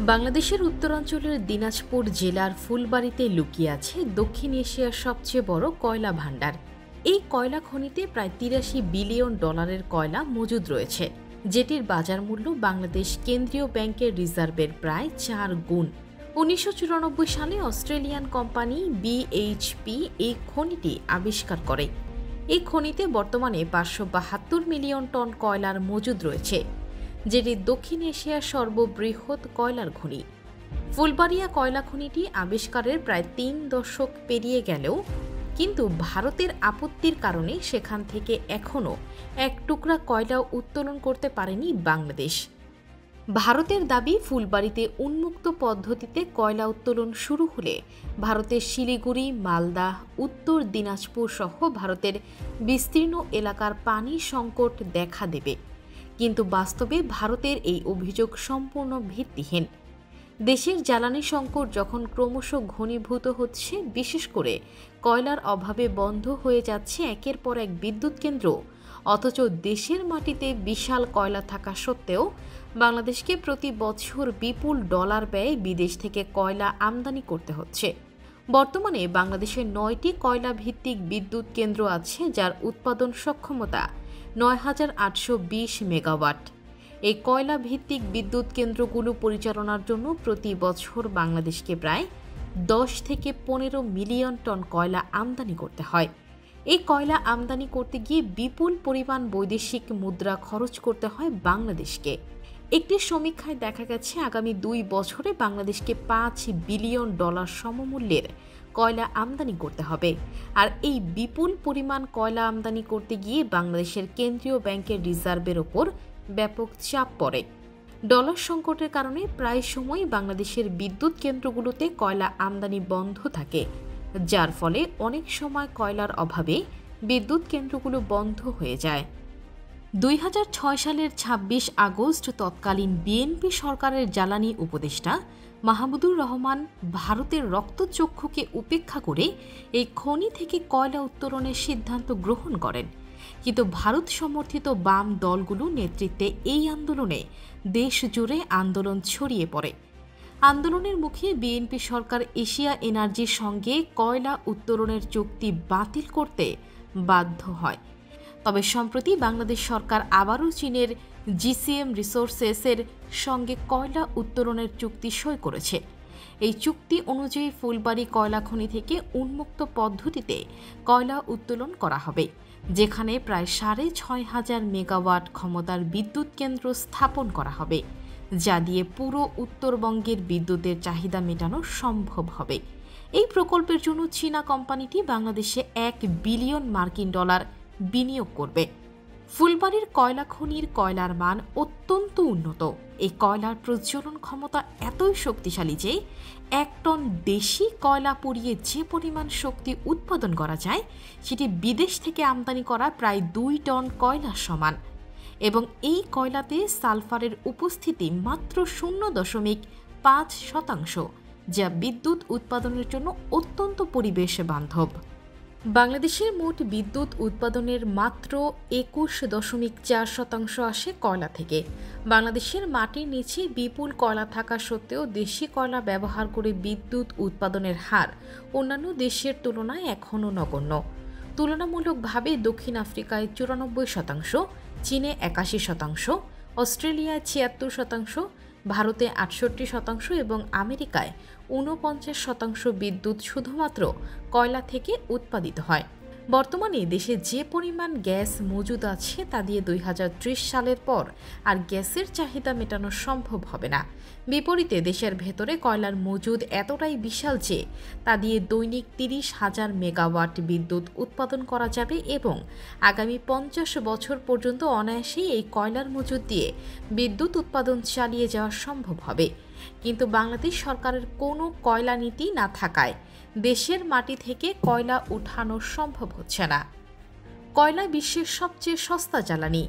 বাংলাদেশের উত্তরাঞ্চলের দিনাজপুর জেলার ফুলবাড়ীতে লুকিয়ে আছে দক্ষিণ এশিয়ার সবচেয়ে বড় কয়লা ভাণ্ডার। এই কয়লা খনিতে প্রায় ৮৩ বিলিয়ন ডলারের কয়লা মজুদ রয়েছে, যেটির বাজার মূল্য বাংলাদেশ কেন্দ্রীয় ব্যাংকের রিজার্ভের প্রায় ৪ গুণ। ১৯৯৪ সালে অস্ট্রেলিয়ান কোম্পানি BHP এই খনিটি আবিষ্কার করে। এই খনিতে বর্তমানে ৫৭২ মিলিয়ন টন কয়লার মজুদ রয়েছে, যেটি দক্ষিণ এশিয়ার সর্ববৃহৎ কয়লার খনি। ফুলবাড়িয়া কয়লা খনিটি আবিষ্কারের প্রায় ৩ দশক পেরিয়ে গেলেও কিন্তু ভারতের আপত্তির কারণে সেখান থেকে এখনও এক টুকরা কয়লাও উত্তোলন করতে পারেনি বাংলাদেশ। ভারতের দাবি, ফুলবাড়িতে উন্মুক্ত পদ্ধতিতে কয়লা উত্তোলন শুরু হলে ভারতের শিলিগুড়ি, মালদা, উত্তর দিনাজপুর সহ ভারতের বিস্তীর্ণ এলাকার পানি সংকট দেখা দেবে। কিন্তু বাস্তবে ভারতের এই অভিযোগ সম্পূর্ণ ভিত্তিহীন। দেশের জ্বালানি সংকট যখন ক্রমশ ঘনীভূত হচ্ছে, বিশেষ করে কয়লার অভাবে বন্ধ হয়ে যাচ্ছে একের পর এক বিদ্যুৎ কেন্দ্র, অথচ দেশের মাটিতে বিশাল কয়লা থাকা সত্ত্বেও বাংলাদেশকে প্রতি বছর বিপুল ডলার ব্যয়ে বিদেশ থেকে কয়লা আমদানি করতে হচ্ছে। বর্তমানে বাংলাদেশে ৯টি কয়লা ভিত্তিক বিদ্যুৎ কেন্দ্র আছে, যার উৎপাদন সক্ষমতা ৯,৮২০ মেগাওয়াট। এই কয়লা ভিত্তিক বিদ্যুৎ কেন্দ্রগুলো পরিচালনার জন্য প্রতি বছর বাংলাদেশকে প্রায় ১০ থেকে ১৫ মিলিয়ন টন কয়লা আমদানি করতে হয়। এই কয়লা আমদানি করতে গিয়ে বিপুল পরিমাণ বৈদেশিক মুদ্রা খরচ করতে হয় বাংলাদেশকে। একটি সমীক্ষায় দেখা গেছে আগামী ২ বছরে বাংলাদেশকে ৫ বিলিয়ন ডলার সমমূল্যের কয়লা আমদানি করতে হবে। আর এই বিপুল পরিমাণ কয়লা আমদানি করতে গিয়ে বাংলাদেশের কেন্দ্রীয় ব্যাংকের রিজার্ভের ওপর ব্যাপক চাপ পড়ে। ডলার সংকটের কারণে প্রায় সময় বাংলাদেশের বিদ্যুৎ কেন্দ্রগুলোতে কয়লা আমদানি বন্ধ থাকে, যার ফলে অনেক সময় কয়লার অভাবে বিদ্যুৎ কেন্দ্রগুলো বন্ধ হয়ে যায়। ২০০৬ সালের ২৬ আগস্ট তৎকালীন বিএনপি সরকারের জ্বালানি উপদেষ্টা মাহমুদুর রহমান ভারতের রক্তচক্ষুকে উপেক্ষা করে এই খনি থেকে কয়লা উত্তোলনের সিদ্ধান্ত গ্রহণ করেন। কিন্তু ভারত সমর্থিত বাম দলগুলোর নেতৃত্বে এই আন্দোলনে দেশ জুড়ে আন্দোলন ছড়িয়ে পড়ে। আন্দোলনের মুখে বিএনপি সরকার এশিয়া এনার্জির সঙ্গে কয়লা উত্তোলনের চুক্তি বাতিল করতে বাধ্য হয়। তবে সম্প্রতি বাংলাদেশ সরকার আবারও চীনের GCM রিসোর্সেসের সঙ্গে কয়লা উত্তোলনের চুক্তি সই করেছে। এই চুক্তি অনুযায়ী ফুলবাড়ী কয়লা খনি থেকে উন্মুক্ত পদ্ধতিতে কয়লা উত্তোলন করা হবে, যেখানে প্রায় ৬,৫০০ মেগাওয়াট ক্ষমতার বিদ্যুৎ কেন্দ্র স্থাপন করা হবে, যা দিয়ে পুরো উত্তরবঙ্গের বিদ্যুতের চাহিদা মেটানো সম্ভব হবে। এই প্রকল্পের জন্য চীনা কোম্পানিটি বাংলাদেশে ১ বিলিয়ন মার্কিন ডলার বিনিয়োগ করবে। ফুলবাড়ীর কয়লা খনির কয়লার মান অত্যন্ত উন্নত। এই কয়লার প্রজ্বলন ক্ষমতা এতই শক্তিশালী যে ১ টন দেশি কয়লা পুড়িয়ে যে পরিমাণ শক্তি উৎপাদন করা যায়, সেটি বিদেশ থেকে আমদানি করা প্রায় ২ টন কয়লার সমান। এবং এই কয়লাতে সালফারের উপস্থিতি মাত্র ০.৫%, যা বিদ্যুৎ উৎপাদনের জন্য অত্যন্ত পরিবেশ বান্ধব। বাংলাদেশের মোট বিদ্যুৎ উৎপাদনের মাত্র ২১.৪% আসে কয়লা থেকে। বাংলাদেশের মাটির নিচে বিপুল কয়লা থাকা সত্ত্বেও দেশি কয়লা ব্যবহার করে বিদ্যুৎ উৎপাদনের হার অন্যান্য দেশের তুলনায় এখনও নগণ্য। তুলনামূলকভাবে দক্ষিণ আফ্রিকায় ৯৪%, চীনে ৮১%, অস্ট্রেলিয়ায় ৭৬%, ভারতে ৬৮% এবং আমেরিকায় ৪৯% বিদ্যুৎ শুধুমাত্র কয়লা থেকে উৎপাদিত হয়। বর্তমানে দেশে যে পরিমাণ গ্যাস মজুদ আছে তা দিয়ে ২০৩০ সালের পর আর গ্যাসের চাহিদা মেটানো সম্ভব হবে না। বিপরীতে দেশের ভেতরে কয়লার মজুদ এতটাই বিশাল যে তা দিয়ে দৈনিক ৩০,০০০ মেগাওয়াট বিদ্যুৎ উৎপাদন করা যাবে এবং আগামী ৫০ বছর পর্যন্ত অনায়াসেই এই কয়লার মজুদ দিয়ে বিদ্যুৎ উৎপাদন চালিয়ে যাওয়া সম্ভব হবে। কিন্তু বাংলাদেশ সরকারের কোনো কয়লা নীতি না থাকায় দেশের মাটি থেকে কয়লা উঠানো সম্ভব হচ্ছে না। কয়লা বিশ্বের সবচেয়ে সস্তা জ্বালানি।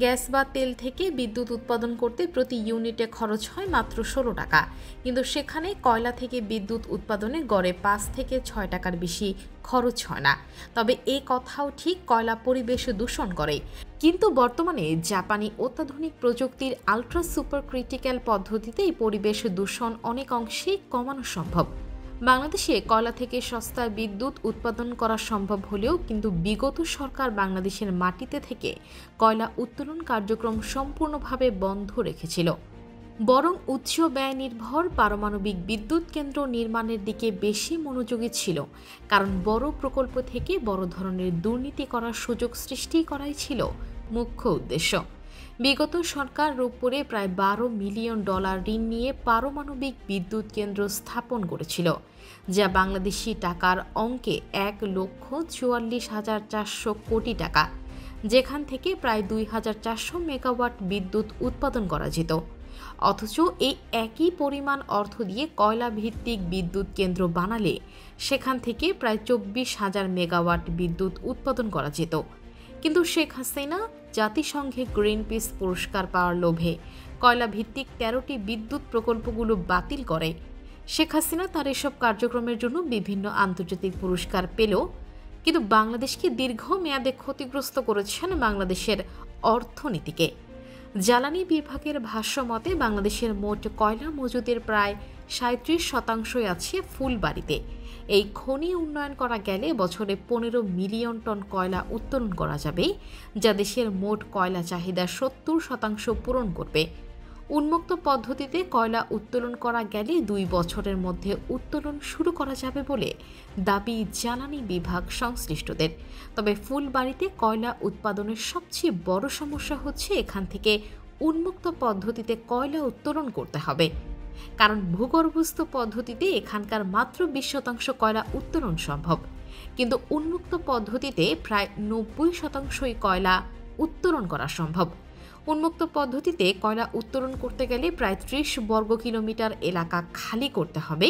গ্যাস বা তেল থেকে বিদ্যুৎ উৎপাদন করতে প্রতি ইউনিটে খরচ হয় মাত্র ১৬ টাকা, কিন্তু সেখানে কয়লা থেকে বিদ্যুৎ উৎপাদনে গড়ে ৫ থেকে ৬ টাকার বেশি খরচ হয় না। তবে এ কথাও ঠিক, কয়লা পরিবেশ দূষণ করে, কিন্তু বর্তমানে জাপানি অত্যাধুনিক প্রযুক্তির আলট্রা সুপার ক্রিটিক্যাল পদ্ধতিতে এই পরিবেশ দূষণ অনেক অংশেই কমানো সম্ভব। বাংলাদেশে কয়লা থেকে সস্তা বিদ্যুৎ উৎপাদন করা সম্ভব হলেও কিন্তু বিগত সরকার বাংলাদেশের মাটিতে থেকে কয়লা উত্তোলন কার্যক্রম সম্পূর্ণভাবে বন্ধ রেখেছিল, বরং উচ্চ ব্যয় নির্ভর পারমাণবিক বিদ্যুৎ কেন্দ্র নির্মাণের দিকে বেশি মনোযোগী ছিল। কারণ বড় প্রকল্প থেকে বড় ধরনের দুর্নীতি করার সুযোগ সৃষ্টি করাই ছিল মুখ্য উদ্দেশ্য। বিগত সরকার রূপপুরে প্রায় $12 মিলিয়ন ঋণ নিয়ে পারমাণবিক বিদ্যুৎ কেন্দ্র স্থাপন করেছিল, যা বাংলাদেশি টাকার অঙ্কে 1,44,400 কোটি টাকা, যেখান থেকে প্রায় 2,400 মেগাওয়াট বিদ্যুৎ উৎপাদন করা যেত। অথচ এই একই পরিমাণ অর্থ দিয়ে কয়লা ভিত্তিক বিদ্যুৎ কেন্দ্র বানালে সেখান থেকে প্রায় 24,000 মেগাওয়াট বিদ্যুৎ উৎপাদন করা যেত। কিন্তু শেখ হাসিনা জাতিসংঘে গ্রিনপিস পুরস্কার পাওয়ার লোভে কয়লা ভিত্তিক 13টি বিদ্যুৎ প্রকল্পগুলো বাতিল করে। শেখ হাসিনা তার এসব কার্যক্রমের জন্য বিভিন্ন আন্তর্জাতিক পুরস্কার পেল, কিন্তু বাংলাদেশকে দীর্ঘমেয়াদে ক্ষতিগ্রস্ত করেছেন বাংলাদেশের অর্থনীতিকে। জ্বালানি বিভাগের ভাষ্য মতে বাংলাদেশের মোট কয়লা মজুদের প্রায় 37% আছে ফুলবাড়িতে। এই খনি উন্নয়ন করা গেলে বছরে 15 মিলিয়ন টন কয়লা উত্তোলন করা যাবে, যা দেশের মোট কয়লা চাহিদা 70% পূরণ করবে। উন্মুক্ত পদ্ধতিতে কয়লা উত্তোলন করা গেলে 2 বছরের মধ্যে উত্তোলন শুরু করা যাবে বলে দাবি জ্বালানি বিভাগ সংশ্লিষ্টদের। তবে ফুলবাড়িতে কয়লা উৎপাদনের সবচেয়ে বড় সমস্যা হচ্ছে এখান থেকে উন্মুক্ত পদ্ধতিতে কয়লা উত্তোলন করতে হবে। কারণ ভূগর্ভস্থ পদ্ধতিতে এখানকার মাত্র 20% কয়লা উত্তোলন সম্ভব, কিন্তু উন্মুক্ত পদ্ধতিতে প্রায় 90% কয়লা উত্তোলন করা সম্ভব। উন্মুক্ত পদ্ধতিতে কয়লা উত্তোলন করতে গেলে প্রায় 30 বর্গ কিলোমিটার এলাকা খালি করতে হবে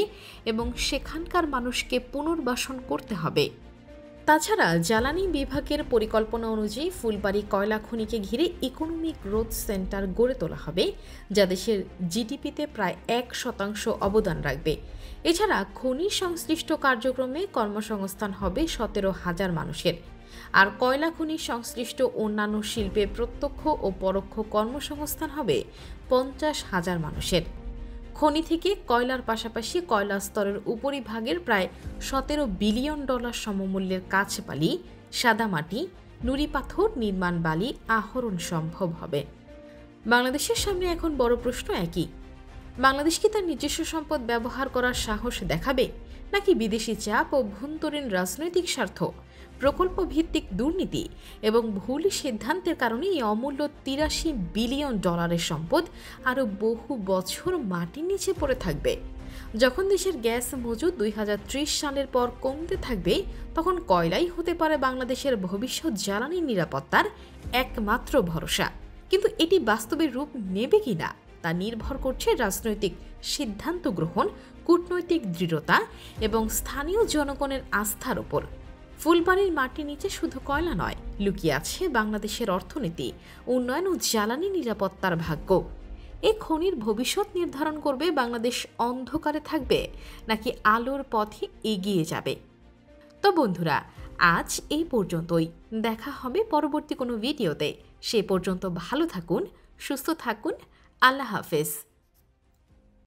এবং সেখানকার মানুষকে পুনর্বাসন করতে হবে। তাছাড়া জ্বালানি বিভাগের পরিকল্পনা অনুযায়ী ফুলবাড়ি কয়লা খনিকে ঘিরে ইকোনমিক গ্রোথ সেন্টার গড়ে তোলা হবে, যা দেশের জিডিপিতে প্রায় 1% অবদান রাখবে। এছাড়া খনি সংশ্লিষ্ট কার্যক্রমে কর্মসংস্থান হবে 17,000 মানুষের। আর কয়লা খনি সংশ্লিষ্ট অন্যান্য শিল্পে প্রত্যক্ষ ও পরোক্ষ কর্মসংস্থান হবে 50,000 মানুষের। খনি থেকে কয়লার পাশাপাশি কয়লা স্তরের উপরিভাগের প্রায় $17 বিলিয়ন সমমূল্যের কাঁচবালি, সাদামাটি, নুড়ি পাথর, নির্মাণ বালি আহরণ সম্ভব হবে। বাংলাদেশের সামনে এখন বড় প্রশ্ন একই: বাংলাদেশ কি তার নিজস্ব সম্পদ ব্যবহার করার সাহস দেখাবে, নাকি বিদেশি চাপ ও ভ্যন্তরীণ রাজনৈতিক স্বার্থ, প্রকল্প ভিত্তিক দুর্নীতি এবং ভুল সিদ্ধান্তের কারণে এই অমূল্য $83 বিলিয়ন সম্পদ আরও বহু বছর মাটির নিচে পড়ে থাকবে? যখন দেশের গ্যাস মজুদ 2030 সালের পর কমতে থাকবে, তখন কয়লাই হতে পারে বাংলাদেশের ভবিষ্যৎ জ্বালানি নিরাপত্তার একমাত্র ভরসা। কিন্তু এটি বাস্তবে রূপ নেবে কিনা তা নির্ভর করছে রাজনৈতিক সিদ্ধান্ত গ্রহণ, কূটনৈতিক দৃঢ়তা এবং স্থানীয় জনগণের আস্থার ওপর। ফুলবাড়ির মাটির নিচে শুধু কয়লা নয়, লুকিয়ে আছে বাংলাদেশের অর্থনীতি, উন্নয়ন ও জ্বালানি নিরাপত্তার ভাগ্য। এই খনির ভবিষ্যৎ নির্ধারণ করবে বাংলাদেশ অন্ধকারে থাকবে নাকি আলোর পথে এগিয়ে যাবে। তো বন্ধুরা, আজ এই পর্যন্তই। দেখা হবে পরবর্তী কোনো ভিডিওতে। সে পর্যন্ত ভালো থাকুন, সুস্থ থাকুন। আল্লাহ হাফেজ।